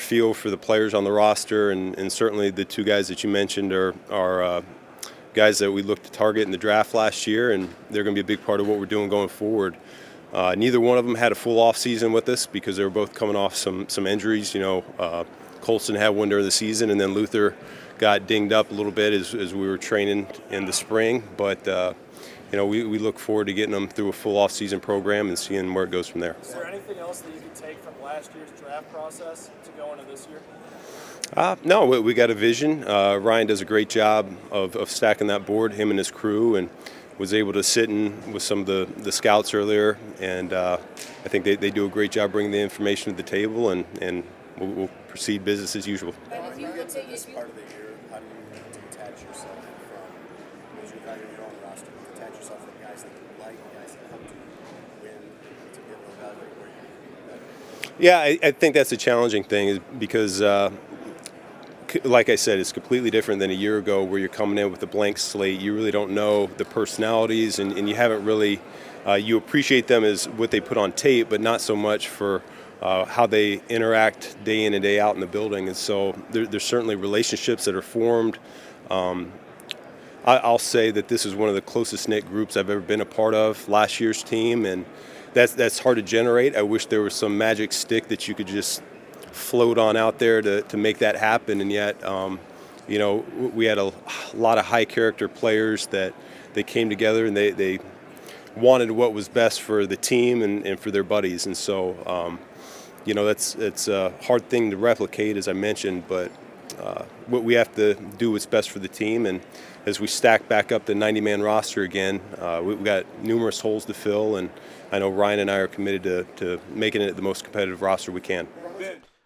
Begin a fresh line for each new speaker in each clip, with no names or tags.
feel for the players on the roster, and certainly the two guys that you mentioned are guys that we looked to target in the draft last year, and they're going to be a big part of what we're doing going forward. Neither one of them had a full offseason with us because they were both coming off some injuries. Colston had one during the season, and then Luther got dinged up a little bit as we were training in the spring. But we look forward to getting them through a full off-season program and seeing where it goes from there.
Is there anything else that you could take from last year's draft process to go into this year?
No, we got a vision. Ryan does a great job of stacking that board, him and his crew, and was able to sit in with some of the scouts earlier. And I think they do a great job bringing the information to the table, and we'll proceed business as usual.
When you get to this part of the year, how do you detach yourself from, as you evaluate your own roster, detach yourself from guys that you like, guys that help you win, to be able to evaluate where you can be better?
Yeah, I think that's a challenging thing is because, like I said, it's completely different than a year ago where you're coming in with a blank slate. You really don't know the personalities, and you haven't really you appreciate them as what they put on tape, but not so much for how they interact day in and day out in the building. And so there's certainly relationships that are formed. I'll say that this is one of the closest knit groups I've ever been a part of, last year's team, and that's hard to generate. I wish there was some magic stick that you could just float on out there to make that happen, and yet we had a lot of high character players that they came together and they wanted what was best for the team and for their buddies. And so it's a hard thing to replicate, as I mentioned, but what we have to do what's best for the team. And as we stack back up the 90-man roster again, we've got numerous holes to fill, and I know Ryan and I are committed to making it the most competitive roster we can.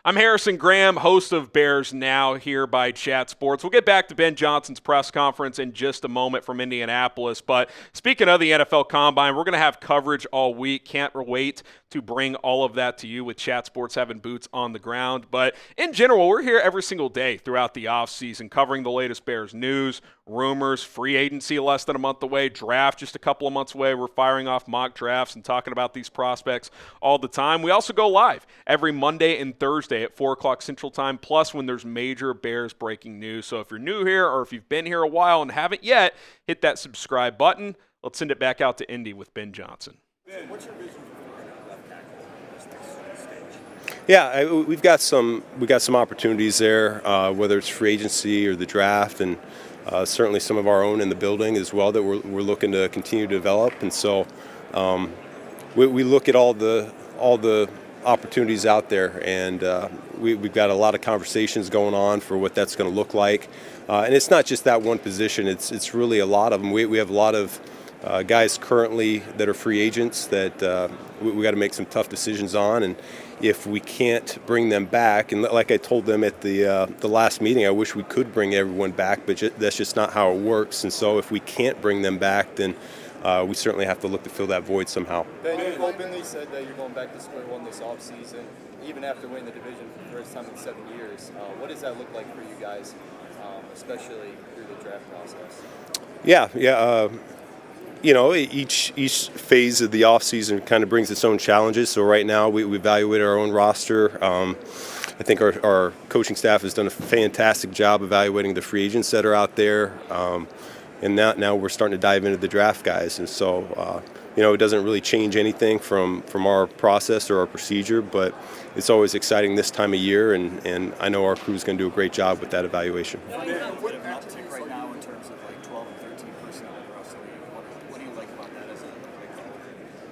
I'm Harrison Graham, host of Bears Now here by Chat Sports. We'll get back to Ben Johnson's press conference in just a moment from Indianapolis. But speaking of the NFL Combine, we're going to have coverage all week. Can't wait to bring all of that to you with Chat Sports having boots on the ground. But in general, we're here every single day throughout the offseason covering the latest Bears news, rumors, free agency less than a month away, draft just a couple of months away. We're firing off mock drafts and talking about these prospects all the time. We also go live every Monday and Thursday at 4 o'clock Central Time, plus when there's major Bears breaking news. So if you're new here or if you've been here a while and haven't yet, hit that subscribe button. Let's send it back out to Indy with Ben Johnson.
Ben, what's your vision for left tackle this next stage?
Yeah, we got some opportunities there, whether it's free agency or the draft, and certainly some of our own in the building as well that we're looking to continue to develop. And so we look at all the opportunities out there, and we've got a lot of conversations going on for what that's going to look like. And it's not just that one position; it's really a lot of them. We have a lot of guys currently that are free agents that we got to make some tough decisions on, and if we can't bring them back, and like I told them at the last meeting, I wish we could bring everyone back, but that's just not how it works. And so if we can't bring them back, then we certainly have to look to fill that void somehow.
Ben, you openly said that you're going back to square one this offseason, even after winning the division for the first time in 7 years. What does that look like for you guys, especially through the draft process?
Yeah. Each phase of the offseason kind of brings its own challenges. So right now we evaluate our own roster. I think our coaching staff has done a fantastic job evaluating the free agents that are out there. And now we're starting to dive into the draft guys. And so, it doesn't really change anything from our process or our procedure, but it's always exciting this time of year, and I know our crew's going to do a great job with that evaluation.
What an uptick right now in terms of like 12 and 13 personnel across the league. What do you like about that as a big number,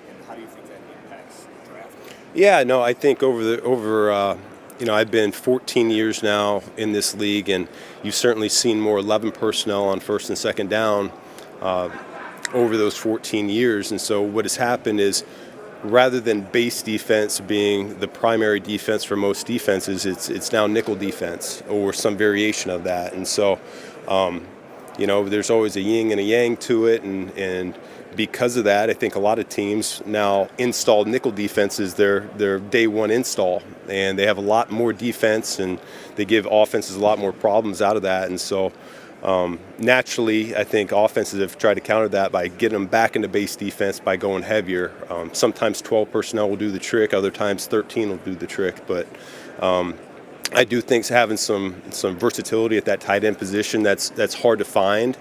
and how do you think that impacts the draft?
Yeah, no, I think I've been 14 years now in this league, and you've certainly seen more 11 personnel on first and second down over those 14 years. And so what has happened is, rather than base defense being the primary defense for most defenses, it's now nickel defense or some variation of that. And so, there's always a yin and a yang to it, and because of that, I think a lot of teams now install nickel defense as their day one install, and they have a lot more defense, and they give offenses a lot more problems out of that. And so naturally, I think offenses have tried to counter that by getting them back into base defense by going heavier. Sometimes 12 personnel will do the trick, other times 13 will do the trick, but I do think having some versatility at that tight end position that's hard to find.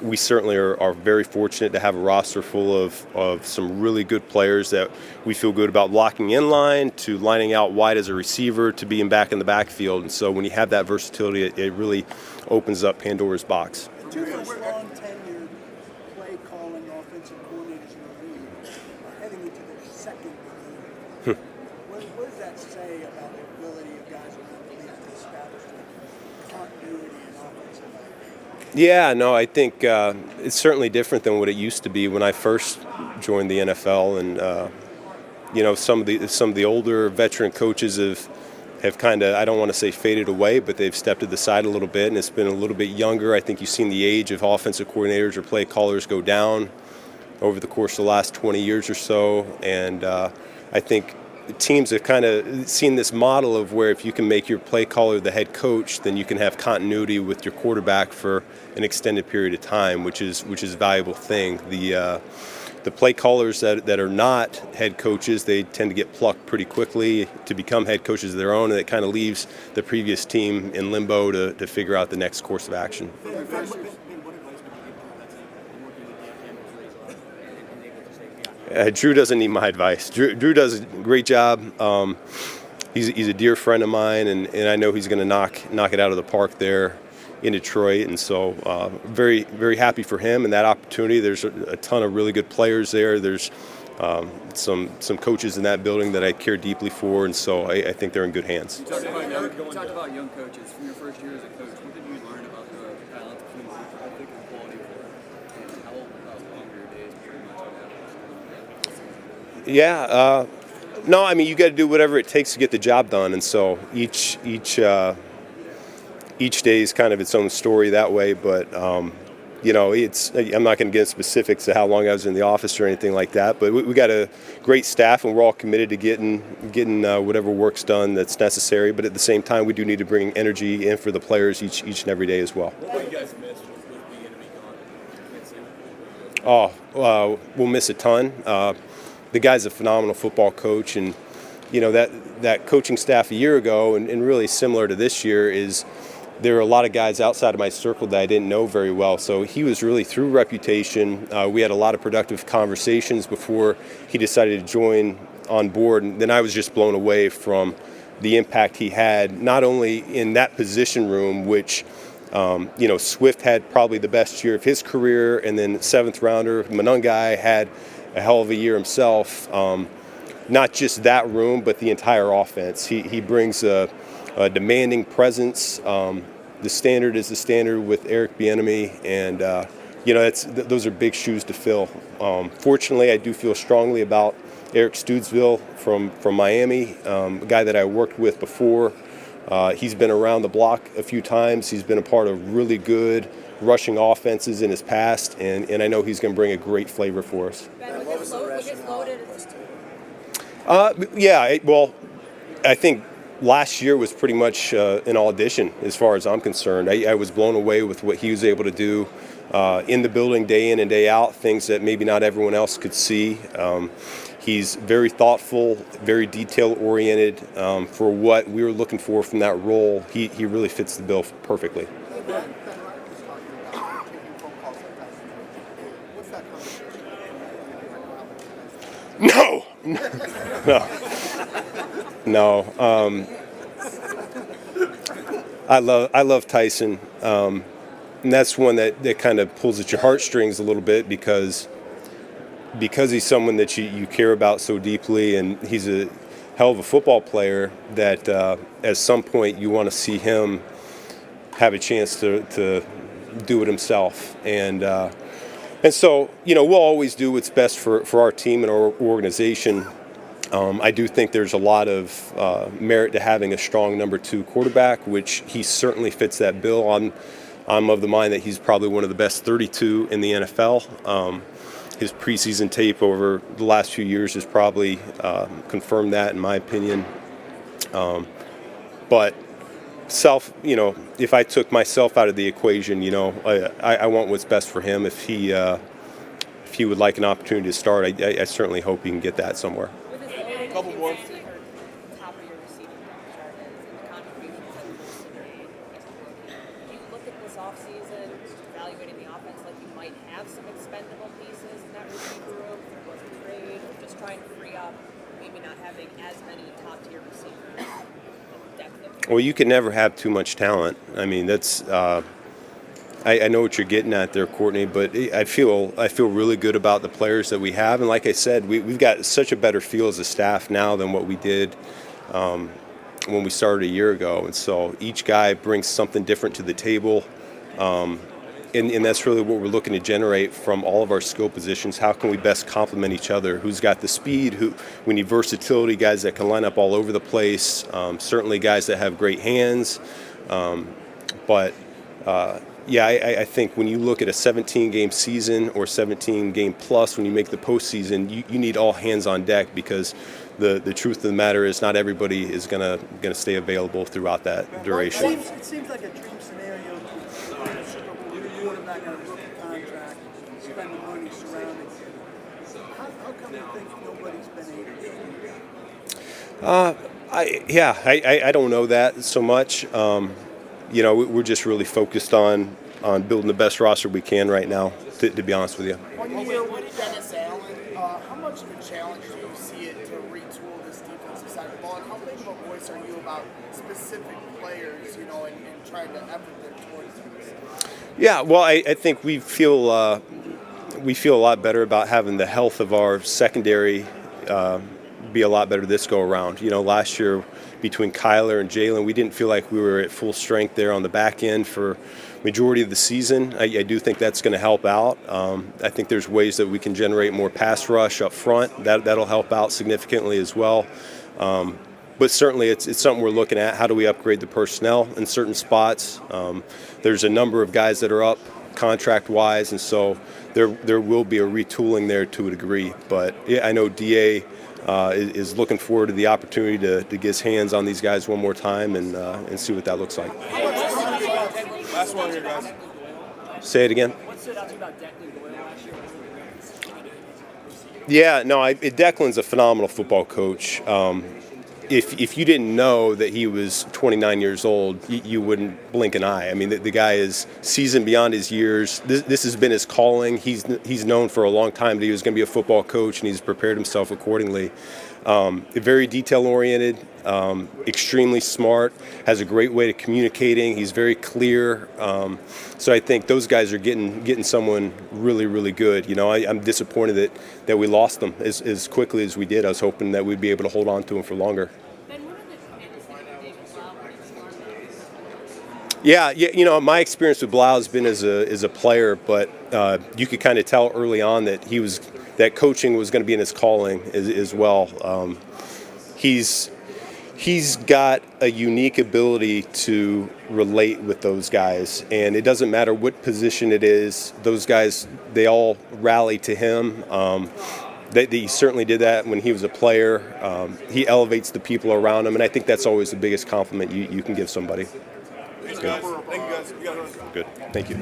We certainly are very fortunate to have a roster full of some really good players that we feel good about locking in line, to lining out wide as a receiver, to being back in the backfield. And so when you have that versatility, it really opens up Pandora's box.
Two of those long-tenured play-calling offensive coordinators in the league are heading into their second year. What does that say about the ability of guys around the league to establish continuity in offensive?
Yeah, no, I think it's certainly different than what it used to be when I first joined the NFL, and some of the older veteran coaches have kind of, I don't want to say faded away, but they've stepped to the side a little bit, and it's been a little bit younger. I think you've seen the age of offensive coordinators or play callers go down over the course of the last 20 years or so, and I think teams have kind of seen this model of where if you can make your play caller the head coach, then you can have continuity with your quarterback for an extended period of time, which is a valuable thing. The play callers that are not head coaches, they tend to get plucked pretty quickly to become head coaches of their own, and it kind of leaves the previous team in limbo to figure out the next course of action. Drew doesn't need my advice. Drew does a great job. He's a dear friend of mine, and I know he's going to knock it out of the park there in Detroit. And so very, very happy for him and that opportunity. There's a ton of really good players there. There's some coaches in that building that I care deeply for, and so I think they're in good hands.
You talked about young coaches. From your first year as a coach, what did you learn about the talent between the ethic and quality and how long were your days pretty much on that?
Yeah, no, I mean, you got to do whatever it takes to get the job done, and so each day is kind of its own story that way. But I'm not going to get specifics of how long I was in the office or anything like that. But we got a great staff, and we're all committed to getting whatever work's done that's necessary. But at the same time, we do need to bring energy in for the players each and every day as well.
What do you guys miss with the enemy gone?
Oh, we'll miss a ton. The guy's a phenomenal football coach, and that coaching staff a year ago, and really similar to this year, is there are a lot of guys outside of my circle that I didn't know very well. So he was really through reputation. We had a lot of productive conversations before he decided to join on board, and then I was just blown away from the impact he had, not only in that position room, which Swift had probably the best year of his career, and then seventh rounder Manungai had a hell of a year himself. Not just that room, but the entire offense. He brings a demanding presence. The standard is the standard with Eric Bieniemy, and those are big shoes to fill. Fortunately, I do feel strongly about Eric Studesville from Miami, a guy that I worked with before. He's been around the block a few times. He's been a part of really good rushing offenses in his past, and I know he's going to bring a great flavor for us.
Ben, was this loaded?
I think last year was pretty much an audition as far as I'm concerned. I was blown away with what he was able to do in the building day in and day out, things that maybe not everyone else could see. He's very thoughtful, very detail-oriented. For what we were looking for from that role, he really fits the bill perfectly. No. I love Tyson, and that's one that kind of pulls at your heartstrings a little bit because he's someone that you care about so deeply, and he's a hell of a football player that at some point you want to see him have a chance to do it himself. And so, we'll always do what's best for our team and our organization. I do think there's a lot of merit to having a strong number 2 quarterback, which he certainly fits that bill. I'm of the mind that he's probably one of the best 32 in the NFL. His preseason tape over the last few years has probably confirmed that, in my opinion. But if I took myself out of the equation, I want what's best for him. If he would like an opportunity to start, I certainly hope he can get that somewhere.
Couple more. Top of your receiving depth chart is in the have some expendable pieces in that receiver room for trade, or just trying to free up maybe not having as many top-tier receivers? Depth.
Well, you can never have too much talent. I mean, that's I know what you're getting at there, Courtney, but I feel really good about the players that we have, and like I said, we've got such a better feel as a staff now than what we did when we started a year ago, and so each guy brings something different to the table, and that's really what we're looking to generate from all of our skill positions. How can we best complement each other? Who's got the speed? We need versatility, guys that can line up all over the place. Certainly guys that have great hands, but. Yeah, I think when you look at a 17-game season or 17-game plus, when you make the postseason, you need all hands on deck, because the truth of the matter is not everybody is gonna stay available throughout that duration.
It seems like a dream scenario to win a Super Bowl with a quarterback on a rookie contract, spend the money surrounding him. How come you think nobody's been able to?
I don't know that so much. We're just really focused on building the best roster we can right now, to be honest with you.
When you're with Dennis Allen, how much of a challenge do you see it to retool this defensive side of the ball? And how big of a voice are you about specific players, and trying to effort them towards this?
Yeah, well, I think we feel a lot better about having the health of our secondary be a lot better this go around. Last year between Kyler and Jalen, we didn't feel like we were at full strength there on the back end for majority of the season. I do think that's going to help out. I think there's ways that we can generate more pass rush up front. That'll help out significantly as well. But certainly it's something we're looking at. How do we upgrade the personnel in certain spots? There's a number of guys that are up contract-wise, and so there will be a retooling there to a degree. But yeah, I know DA is looking forward to the opportunity to get his hands on these guys one more time and see what that looks like.
Last one here, guys.
Say it again.
What stood out to you about Declan Doyle last year?
Yeah, no, Declan's a phenomenal football coach. If you didn't know that he was 29 years old, you wouldn't blink an eye. I mean, the guy is seasoned beyond his years. This has been his calling. He's known for a long time that he was going to be a football coach, and he's prepared himself accordingly. Very detail-oriented, extremely smart, has a great way of communicating. He's very clear. So I think those guys are getting someone really, really good. I'm disappointed that we lost them as quickly as we did. I was hoping that we'd be able to hold on to them for longer. Yeah, my experience with Blau has been as a player, but you could kind of tell early on that coaching was going to be in his calling as well. He's got a unique ability to relate with those guys, and it doesn't matter what position it is. Those guys, they all rally to him. He certainly did that when he was a player. He elevates the people around him, and I think that's always the biggest compliment you can give somebody.
Thank you, guys.
Good. Thank you.